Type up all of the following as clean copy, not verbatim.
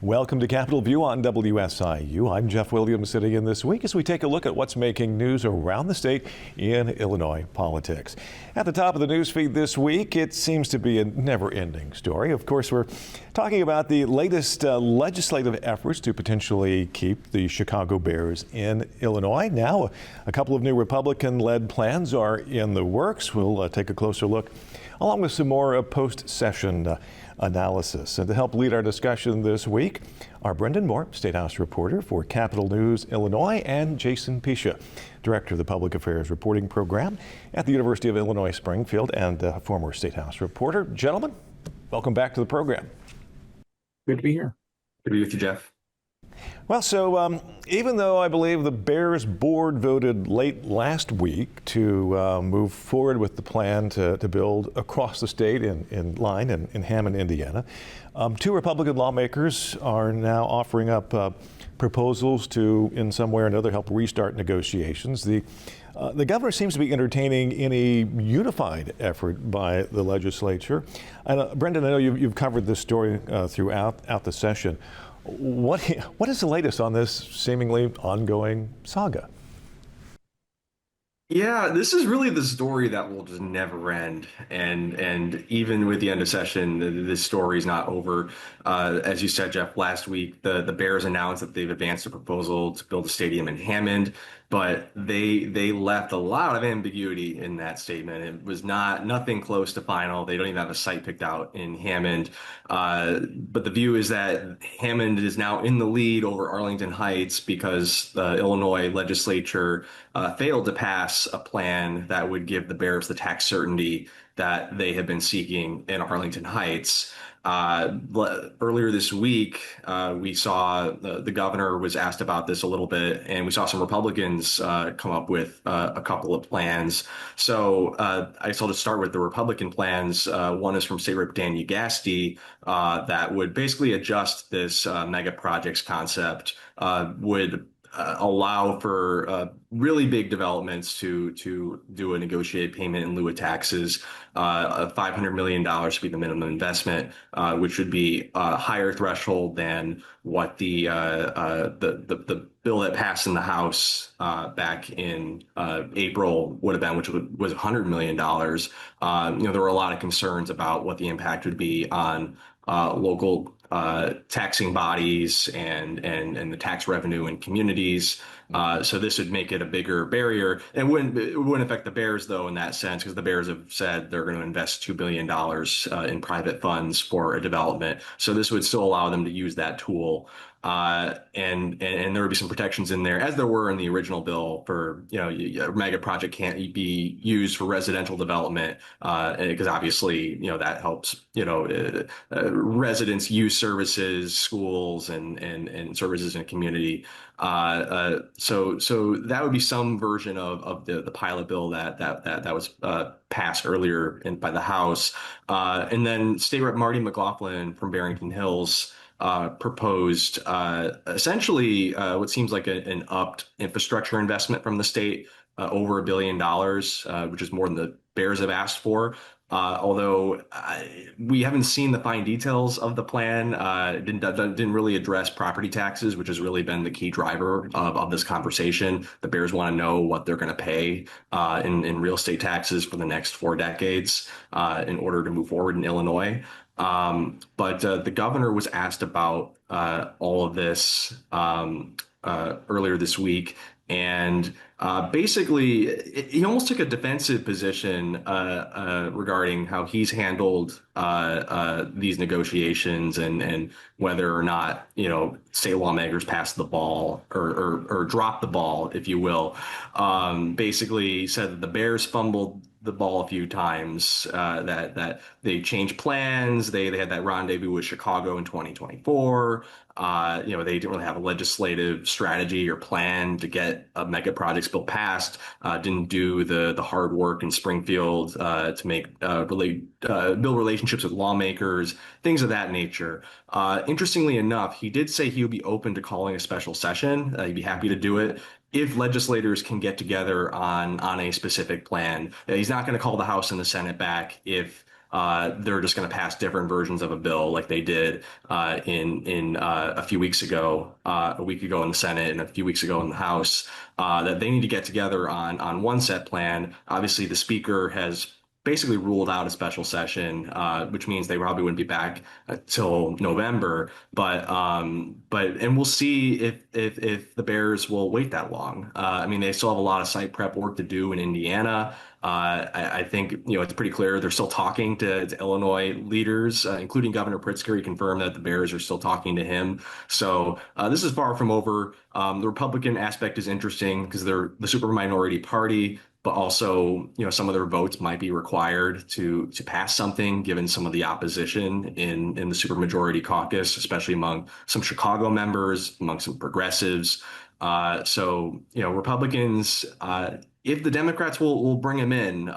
Welcome to Capitol View on WSIU. I'm Jeff Williams sitting in this week as we take a look at what's making news around the state in Illinois politics. At the top of the news feed this week, it seems to be a never-ending story. Of course, we're talking about the latest legislative efforts to potentially keep the Chicago Bears in Illinois. Now, a couple of new Republican-led plans are in the works. We'll take a closer look along with some more post-session analysis. And to help lead our discussion this week are Brenden Moore, State House reporter for Capitol News Illinois, and Jason Piscia, director of the Public Affairs Reporting Program at the University of Illinois Springfield and former State House reporter. Gentlemen, welcome back to the program. Good to be here. Good to be with you, Jeff. Well, so even though I believe the Bears board voted late last week to move forward with the plan to build across the state in line in Hammond, Indiana, two Republican lawmakers are now offering up proposals to, in some way or another, help restart negotiations. The governor seems to be entertaining any unified effort by the legislature. And Brenden, I know you've covered this story throughout the session. What is the latest on this seemingly ongoing saga? Yeah, this is really the story that will just never end. And even with the end of session, this story is not over. As you said, Jeff, last week, the Bears announced that they've advanced a proposal to build a stadium in Hammond, but they left a lot of ambiguity in that statement. It was nothing close to final. They don't even have a site picked out in Hammond. But the view is that Hammond is now in the lead over Arlington Heights because the Illinois legislature failed to pass a plan that would give the Bears the tax certainty that they have been seeking in Arlington Heights. Earlier this week, we saw the governor was asked about this a little bit, and we saw some Republicans come up with a couple of plans. So I guess I'll just start with the Republican plans. One is from State Rep. Dan Ugasti that would basically adjust this mega projects concept, would allow for really big developments to do a negotiated payment in lieu of taxes. $500 million to be the minimum investment, which would be a higher threshold than what the bill that passed in the House back in April would have been, which was $100 million. There were a lot of concerns about what the impact would be on local taxing bodies and the tax revenue in communities. So this would make it a bigger barrier. It wouldn't affect the Bears, though, in that sense, because the Bears have said they're going to invest $2 billion in private funds for a development. So this would still allow them to use that tool. And there would be some protections in there, as there were in the original bill for, a mega project can't be used for residential development, because obviously, that helps, residents use services, schools, and services in a community. So that would be some version of the pilot bill that was passed earlier by the House. And then State Rep. Marty McLaughlin from Barrington Hills proposed essentially what seems like an upped infrastructure investment from the state, over $1 billion, which is more than the Bears have asked for. Although we haven't seen the fine details of the plan, it didn't really address property taxes, which has really been the key driver of this conversation. The Bears want to know what they're going to pay in real estate taxes for the next 4 decades in order to move forward in Illinois. But the governor was asked about all of this earlier this week. And basically, he almost took a defensive position regarding how he's handled these negotiations and whether or not, state lawmakers pass the ball or drop the ball, if you will. Basically said that the Bears fumbled the ball a few times, that they changed plans. They had that rendezvous with Chicago in 2024. They didn't really have a legislative strategy or plan to get a mega projects bill passed. Didn't do the hard work in Springfield to make build relationships with lawmakers, things of that nature. Interestingly enough, he did say he would be open to calling a special session. He'd be happy to do it if legislators can get together on a specific plan. He's not going to call the House and the Senate back if they're just going to pass different versions of a bill like they did in a few weeks ago, a week ago in the Senate and a few weeks ago in the House. That they need to get together on one set plan. Obviously, the Speaker has basically ruled out a special session, which means they probably wouldn't be back till November. And we'll see if the Bears will wait that long. I mean, they still have a lot of site prep work to do in Indiana. I think it's pretty clear they're still talking to Illinois leaders, including Governor Pritzker. He confirmed that the Bears are still talking to him. So this is far from over. The Republican aspect is interesting because they're the super minority party, but also, some of their votes might be required to pass something, given some of the opposition in the supermajority caucus, especially among some Chicago members, among some progressives. Republicans, if the Democrats will bring him in,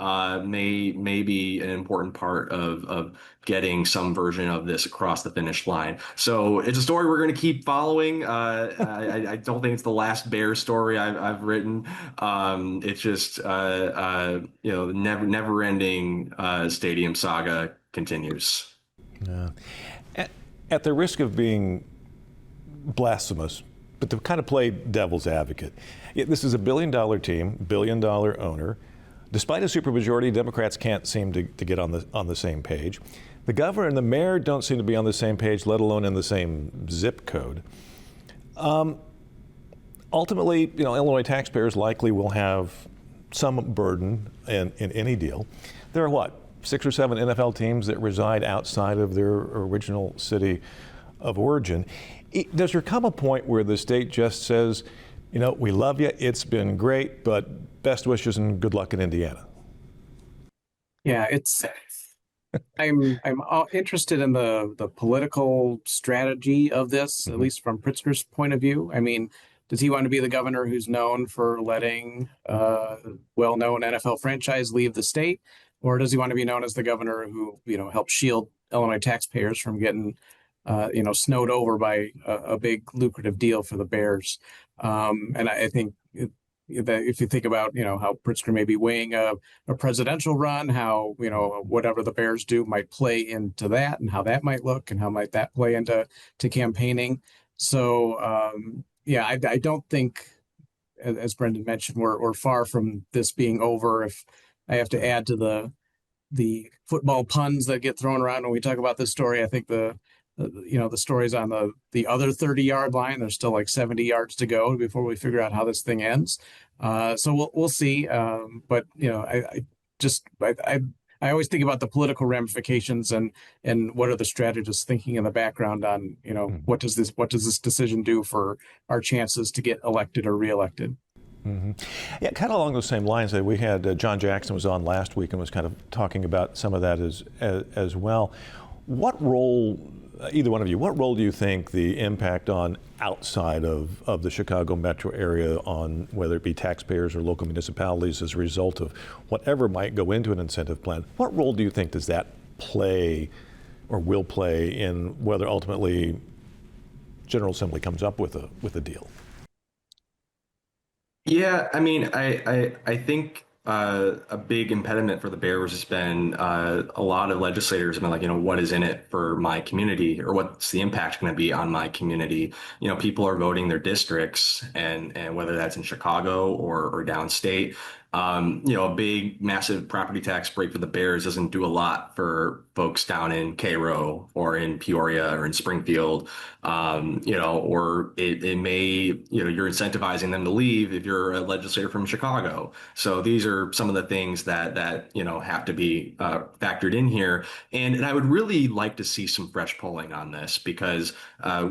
may be an important part of getting some version of this across the finish line. So it's a story we're going to keep following. I don't think it's the last Bears story I've written. It's just the never-ending stadium saga continues. At the risk of being blasphemous, but to kind of play devil's advocate, this is a billion-dollar team, billion-dollar owner. Despite a supermajority, Democrats can't seem to get on the same page. The governor and the mayor don't seem to be on the same page, let alone in the same zip code. Ultimately, Illinois taxpayers likely will have some burden in any deal. There are 6 or 7 NFL teams that reside outside of their original city of origin. Does there come a point where the state just says, we love you, it's been great, but best wishes and good luck in Indiana? Yeah, I'm interested in the political strategy of this, at least from Pritzker's point of view. I mean, does he want to be the governor who's known for letting well-known NFL franchise leave the state, or does he want to be known as the governor who helped shield Illinois taxpayers from getting snowed over by a big lucrative deal for the Bears? And I think that if you think about, how Pritzker may be weighing a presidential run, how, whatever the Bears do might play into that and how that might look and how might that play into campaigning. So, I don't think, as Brenden mentioned, we're far from this being over. If I have to add to the football puns that get thrown around when we talk about this story, I think the story's on the other 30-yard line. There's still like 70 yards to go before we figure out how this thing ends. So we'll see. But I always think about the political ramifications and what are the strategists thinking in the background on, what does this decision do for our chances to get elected or reelected? Mm-hmm. Yeah, kind of along those same lines. We had John Jackson was on last week and was kind of talking about some of that as well. What role, either one of you, what role do you think the impact on outside of the Chicago metro area on whether it be taxpayers or local municipalities as a result of whatever might go into an incentive plan, what role do you think does that play or will play in whether ultimately General Assembly comes up with a deal? Yeah, I mean, I think a big impediment for the Bears has been a lot of legislators have been like, what is in it for my community, or what's the impact going to be on my community? People are voting their districts, and whether that's in Chicago or downstate. A big, massive property tax break for the Bears doesn't do a lot for folks down in Cairo or in Peoria or in Springfield. Or it may, you're incentivizing them to leave if you're a legislator from Chicago. So these are some of the things that have to be factored in here. And I would really like to see some fresh polling on this, because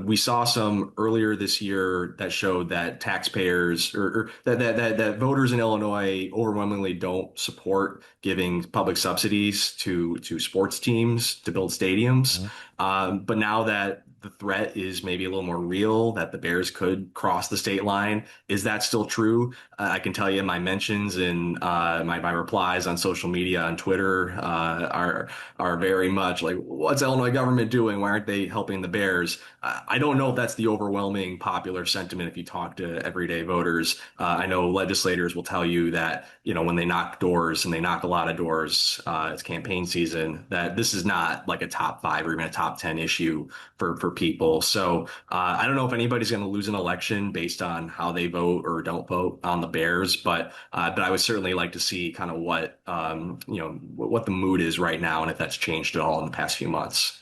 we saw some earlier this year that showed that taxpayers or that voters in Illinois overwhelmingly don't support giving public subsidies to sports teams to build stadiums. But now that the threat is maybe a little more real, that the Bears could cross the state line. Is that still true? I can tell you my mentions and my replies on social media, on Twitter, are very much like, what's Illinois government doing? Why aren't they helping the Bears? I don't know if that's the overwhelming popular sentiment if you talk to everyday voters. I know legislators will tell you that, when they knock doors, and they knock a lot of doors, it's campaign season, that this is not like a top 5 or even a top 10 issue for people. So I don't know if anybody's going to lose an election based on how they vote or don't vote on the Bears, but I would certainly like to see kind of what the mood is right now, and if that's changed at all in the past few months.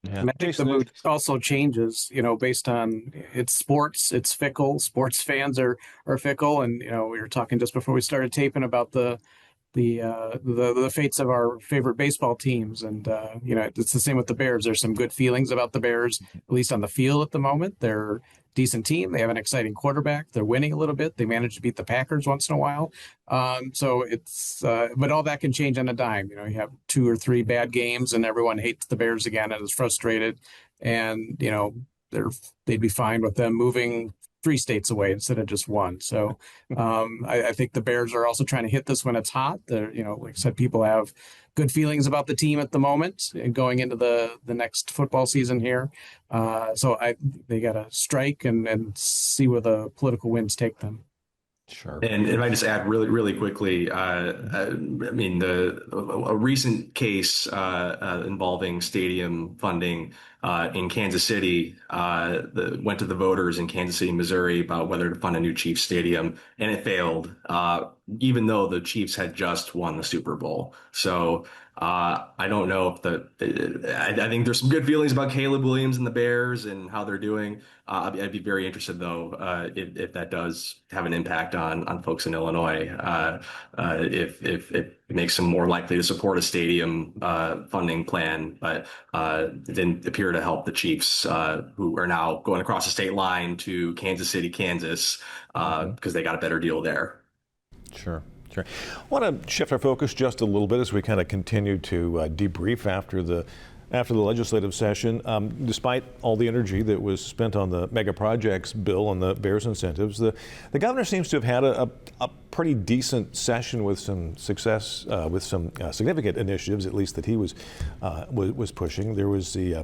Yeah. And I think the mood also changes, based on it's sports. It's fickle. Sports fans are fickle, and we were talking just before we started taping about the fates of our favorite baseball teams, and it's the same with the Bears. There's some good feelings about the Bears, at least on the field at the moment. They're a decent team. They have an exciting quarterback. They're winning a little bit. They managed to beat the Packers once in a while. So it's but all that can change on a dime. You have 2 or 3 bad games, and everyone hates the Bears again and is frustrated. And they'd be fine with them moving 3 states away instead of just 1. So I think the Bears are also trying to hit this when it's hot. Like I said, people have good feelings about the team at the moment and going into the next football season here. So they got to strike and see where the political winds take them. Sure. And if I just add really, really quickly, I mean, a recent case involving stadium funding in Kansas City went to the voters in Kansas City, Missouri, about whether to fund a new Chiefs stadium, and it failed, even though the Chiefs had just won the Super Bowl. So I don't know if I think there's some good feelings about Caleb Williams and the Bears and how they're doing. I'd be very interested, though, if that does have an impact on folks in Illinois, if it makes them more likely to support a stadium funding plan, but it didn't appear to help the Chiefs, who are now going across the state line to Kansas City, Kansas, because they got a better deal there. Sure. Sure. I want to shift our focus just a little bit as we kind of continue to debrief after the legislative session. Despite all the energy that was spent on the mega projects bill and the Bears incentives, the governor seems to have had a pretty decent session with some success, with some significant initiatives, at least that he was pushing. There was the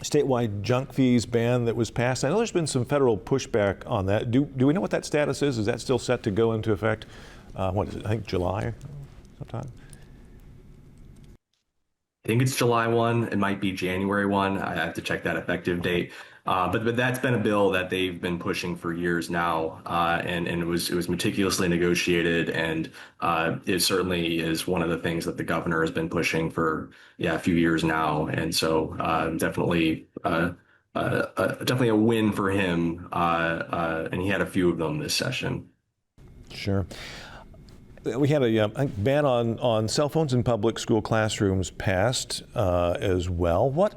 statewide junk fees ban that was passed. I know there's been some federal pushback on that. Do we know what that status is? Is that still set to go into effect? What is it? I think July sometime. I think it's July 1. It might be January 1. I have to check that effective date. But that's been a bill that they've been pushing for years now, and it was meticulously negotiated, and it certainly is one of the things that the governor has been pushing for a few years now, and so definitely a win for him, and he had a few of them this session. Sure. We had a ban on cell phones in public school classrooms passed as well. What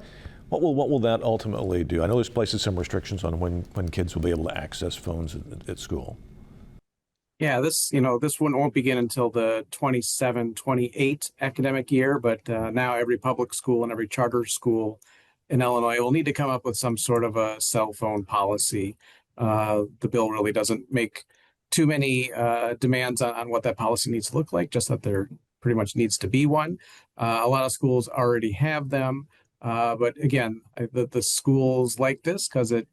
will that ultimately do? I know there's places some restrictions on when kids will be able to access phones at school. Yeah, this one won't begin until the 27-28 academic year, but now every public school and every charter school in Illinois will need to come up with some sort of a cell phone policy. The bill really doesn't make too many demands on what that policy needs to look like, just that there pretty much needs to be one. A lot of schools already have them. But again, the schools like this because it,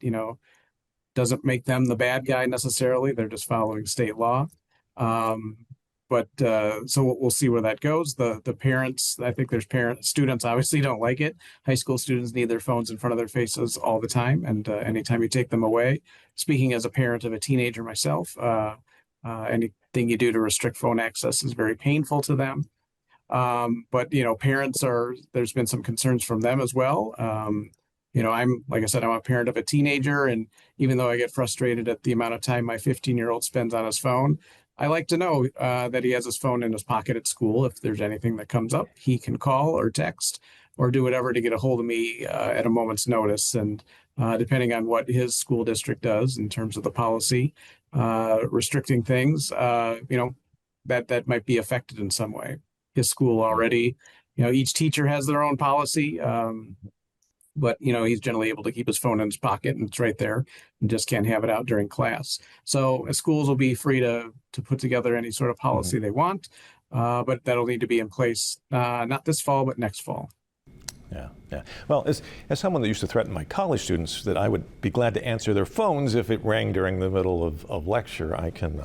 doesn't make them the bad guy necessarily. They're just following state law. So we'll see where that goes. The parents, I think students obviously don't like it. High school students need their phones in front of their faces all the time. And anytime you take them away, speaking as a parent of a teenager myself, anything you do to restrict phone access is very painful to them. But parents there's been some concerns from them as well. Like I said, I'm a parent of a teenager, and even though I get frustrated at the amount of time my 15-year-old spends on his phone, I like to know that he has his phone in his pocket at school. If there's anything that comes up, he can call or text or do whatever to get a hold of me at a moment's notice. And depending on what his school district does in terms of the policy, restricting things, that might be affected in some way. His school already, each teacher has their own policy. but he's generally able to keep his phone in his pocket and it's right there, and just can't have it out during class. So schools will be free to put together any sort of policy they want, but that'll need to be in place not this fall, but next fall. Yeah, yeah. Well, as someone that used to threaten my college students that I would be glad to answer their phones if it rang during the middle of lecture, I can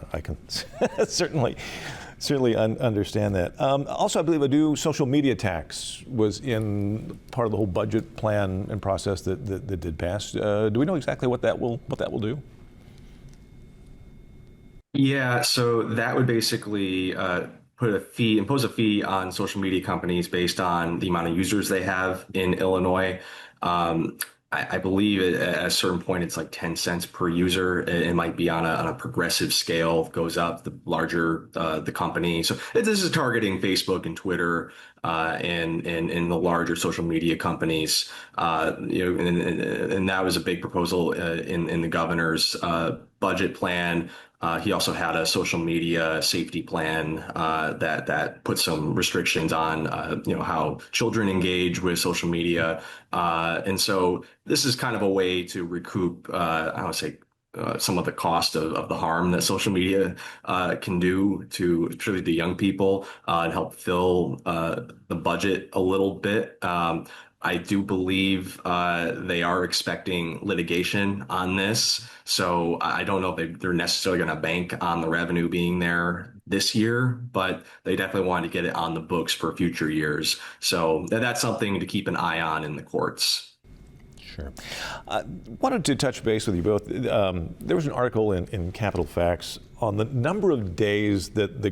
certainly understand that. Also, I believe a new social media tax was in part of the whole budget plan and process that did pass. Do we know exactly what that will do? Yeah, so that would basically impose a fee on social media companies based on the amount of users they have in Illinois. Um, I believe at a certain point it's like 10 cents per user. It might be on a progressive scale, goes up the larger the company. So this is targeting Facebook and Twitter and the larger social media companies. And that was a big proposal in the governor's budget plan. He also had a social media safety plan that put some restrictions on how children engage with social media, and so this is kind of a way to recoup, I would say, some of the cost of the harm that social media can do to particularly the young people, and help fill the budget a little bit. I do believe they are expecting litigation on this. So I don't know if they're necessarily going to bank on the revenue being there this year, but they definitely want to get it on the books for future years. So that's something to keep an eye on in the courts. Sure. Wanted to touch base with you both. There was an article in Capital Facts on the number of days that the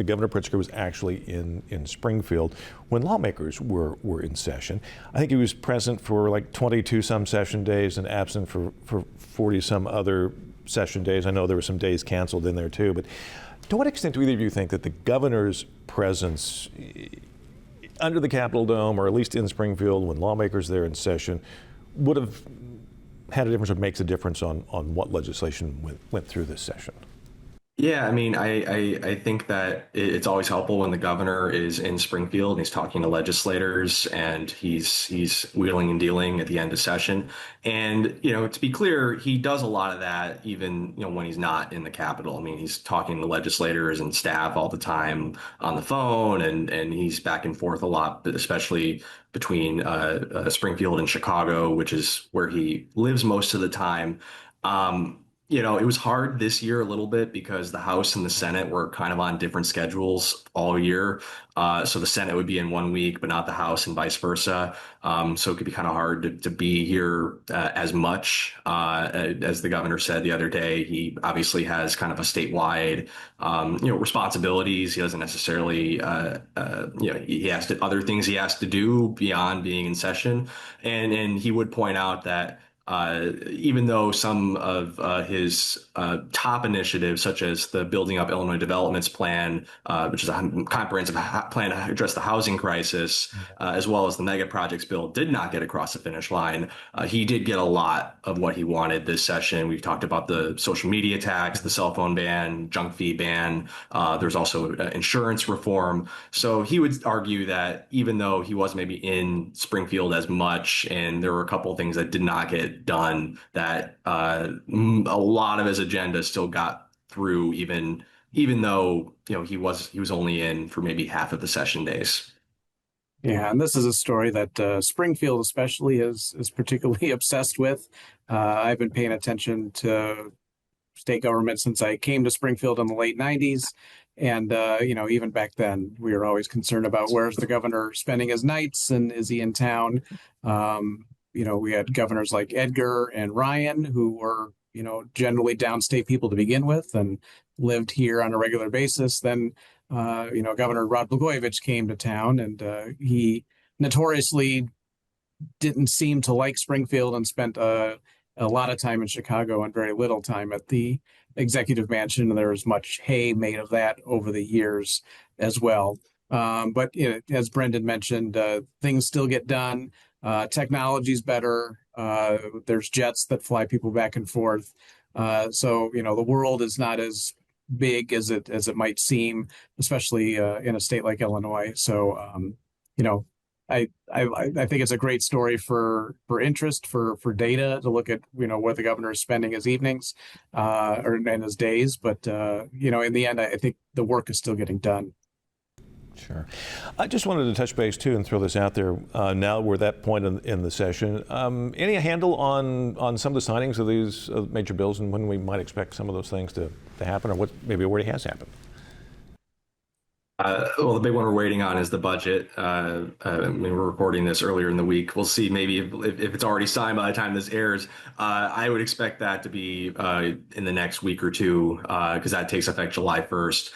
Governor Pritzker was actually in Springfield when lawmakers were in session. I think he was present for like 22 some session days and absent for 40 some other session days. I know there were some days canceled in there too, but to what extent do either of you think that the governor's presence under the Capitol Dome, or at least in Springfield when lawmakers are there in session, would have had a difference or makes a difference on what legislation went through this session? Yeah, I mean, I think that it's always helpful when the governor is in Springfield and he's talking to legislators and he's wheeling and dealing at the end of session. And, to be clear, he does a lot of that even, when he's not in the Capitol. I mean, he's talking to legislators and staff all the time on the phone, and he's back and forth a lot, but especially between Springfield and Chicago, which is where he lives most of the time. It was hard this year a little bit because the House and the Senate were kind of on different schedules all year. So the Senate would be in one week, but not the House, and vice versa. So it could be kind of hard to be here as much. As the governor said the other day, he obviously has kind of a statewide, responsibilities. He doesn't necessarily, he has other things he has to do beyond being in session. And he would point out that even though some of his top initiatives, such as the Building Up Illinois Developments Plan, which is a comprehensive plan to address the housing crisis, as well as the mega projects bill, did not get across the finish line, he did get a lot of what he wanted this session. We've talked about the social media tax, the cell phone ban, junk fee ban. There's also insurance reform. So he would argue that even though he wasn't maybe in Springfield as much, and there were a couple of things that did not get done, that a lot of his agenda still got through, even though he was only in for maybe half of the session days. Yeah, and this is a story that Springfield especially is particularly obsessed with. I've been paying attention to state government since I came to Springfield in the late 90s. And, even back then, we were always concerned about where's the governor spending his nights and is he in town? We had governors like Edgar and Ryan who were, generally downstate people to begin with and lived here on a regular basis. Then, Governor Rod Blagojevich came to town, and he notoriously didn't seem to like Springfield and spent a lot of time in Chicago and very little time at the executive mansion. And there was much hay made of that over the years as well. But as Brenden mentioned, things still get done. Technology's better. There's jets that fly people back and forth. So the world is not as big as it might seem, especially in a state like Illinois. So I think it's a great story for interest, for data to look at, where the governor is spending his evenings, or and his days. But in the end, I think the work is still getting done. Sure. I just wanted to touch base too and throw this out there. Now we're at that point in the session. Any handle on some of the signings of these major bills and when we might expect some of those things to happen, or what maybe already has happened? Well, the big one we're waiting on is the budget. I mean, we're recording this earlier in the week. We'll see maybe if it's already signed by the time this airs. I would expect that to be in the next week or two, because that takes effect July 1st.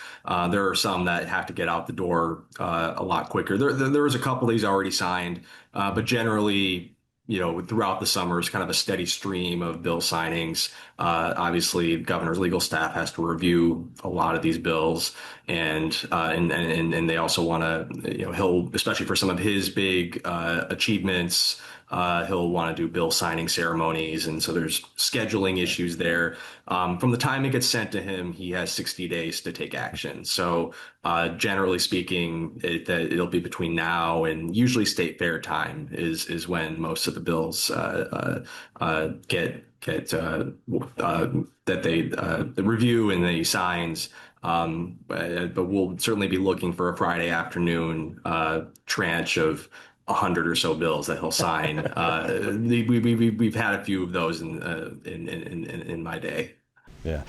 There are some that have to get out the door a lot quicker. There was a couple of these already signed, but generally, throughout the summer is kind of a steady stream of bill signings. Obviously, the governor's legal staff has to review a lot of these bills, and they also want to, he'll, especially for some of his big achievements, he'll want to do bill signing ceremonies, and so there's scheduling issues there. From the time it gets sent to him, he has 60 days to take action. So generally speaking, it'll be between now and usually state fair time is when most of the bills get that they review and they signs. But we'll certainly be looking for a Friday afternoon tranche of 100 or so bills that he'll sign. We've had a few of those in my day. Yeah.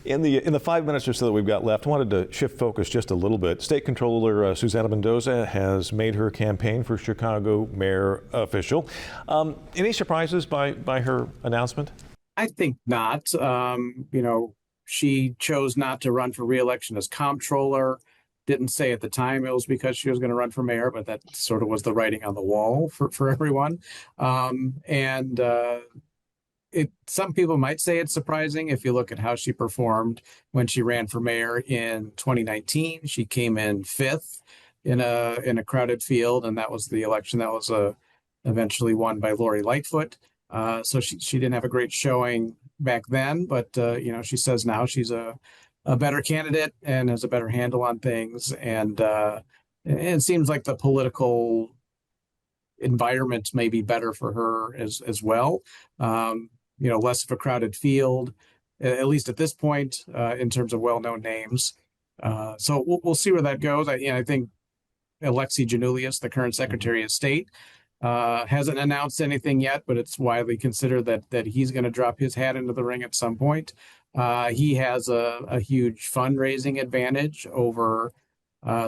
In the 5 minutes or so that we've got left, I wanted to shift focus just a little bit. State Controller Susana Mendoza has made her campaign for Chicago mayor official. Any surprises by her announcement? I think not. She chose not to run for re-election as comptroller. Didn't say at the time it was because she was going to run for mayor, but that sort of was the writing on the wall for everyone. Some people might say it's surprising if you look at how she performed when she ran for mayor in 2019. She came in fifth in a crowded field, and that was the election that was eventually won by Lori Lightfoot. So she didn't have a great showing back then, but she says now she's a better candidate and has a better handle on things, and it seems like the political environment may be better for her as well. Less of a crowded field, at least at this point, in terms of well-known names. So we'll see where that goes. I think Alexi Janulius, the current Secretary of State, hasn't announced anything yet, but it's widely considered that he's going to drop his hat into the ring at some point. He has a huge fundraising advantage over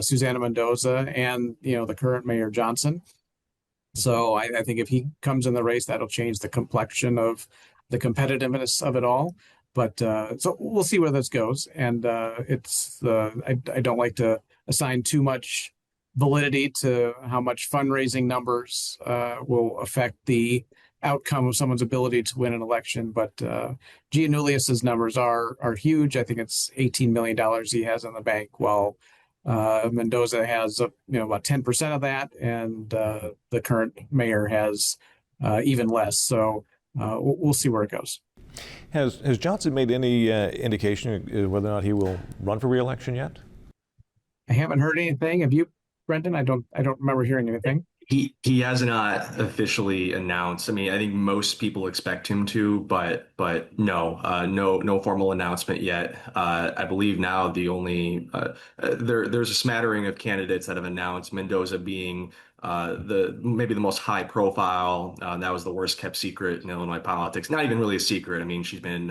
Susana Mendoza and the current Mayor Johnson. So I think if he comes in the race, that'll change the complexion of the competitiveness of it all. But so we'll see where this goes. And I don't like to assign too much validity to how much fundraising numbers will affect the outcome of someone's ability to win an election. But Gianoulias's numbers are huge. I think it's $18 million he has in the bank, while Mendoza has about 10% of that, and the current mayor has even less. So we'll see where it goes. Has Johnson made any indication whether or not he will run for re-election yet? I haven't heard anything. Have you, Brenden? I don't remember hearing anything. He has not officially announced. I mean, I think most people expect him to, but no formal announcement yet. I believe now the only there's a smattering of candidates that have announced, Mendoza being maybe the most high profile. That was the worst kept secret in Illinois politics. Not even really a secret. I mean, she's been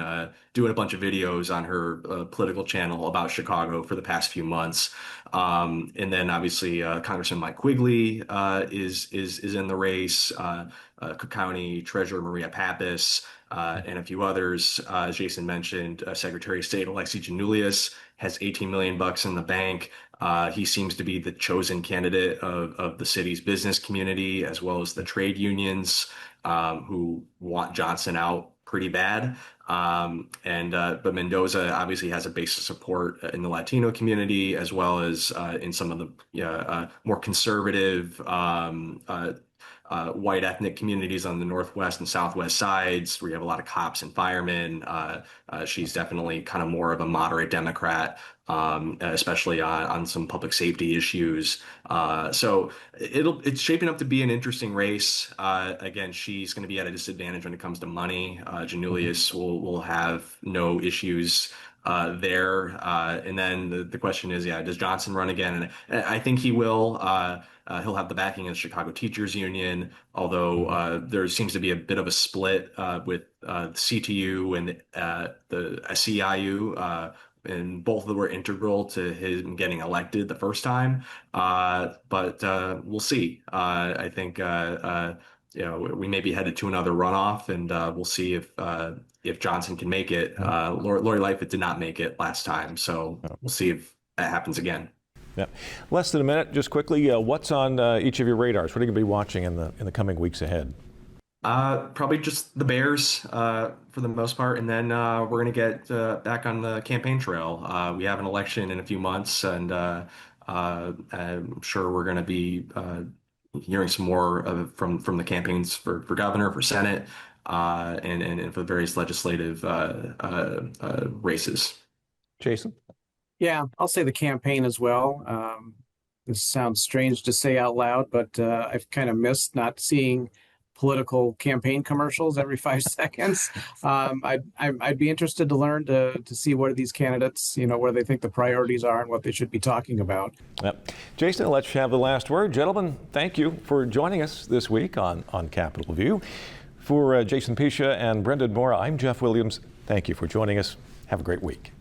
doing a bunch of videos on her political channel about Chicago for the past few months. And then obviously Congressman Mike Quigley is in the race. Cook County Treasurer Maria Pappas, and a few others. As Jason mentioned, Secretary of State Alexi Janulius has $18 million in the bank. He seems to be the chosen candidate of the city's business community, as well as the trade unions, who want Johnson out pretty bad. But Mendoza obviously has a base of support in the Latino community, as well as in some of the more conservative white ethnic communities on the northwest and southwest sides, where you have a lot of cops and firemen. She's definitely kind of more of a moderate Democrat, especially on some public safety issues. So it's shaping up to be an interesting race. Again, she's going to be at a disadvantage when it comes to money. Janulius will have no issues there. And then the question is, yeah, does Johnson run again? And I think he will. He'll have the backing of the Chicago Teachers Union, although there seems to be a bit of a split with the CTU and the SEIU. And both of them were integral to him getting elected the first time. But we'll see. I think we may be headed to another runoff, and we'll see if Johnson can make it. Lori Lightfoot did not make it last time, so we'll see if that happens again. Yeah. Less than a minute, just quickly, what's on each of your radars? What are you going to be watching in the coming weeks ahead? Probably just the Bears for the most part, and then we're going to get back on the campaign trail. We have an election in a few months, and I'm sure we're going to be hearing some more from the campaigns for governor, for Senate, and for the various legislative races. Jason? Yeah, I'll say the campaign as well. This sounds strange to say out loud, but I've kind of missed not seeing political campaign commercials every 5 seconds. I'd be interested to learn to see what are these candidates, where they think the priorities are and what they should be talking about. Yep. Jason, I'll let you have the last word. Gentlemen, thank you for joining us this week on Capitol View. For Jason Piscia and Brenden Moore, I'm Jeff Williams. Thank you for joining us. Have a great week.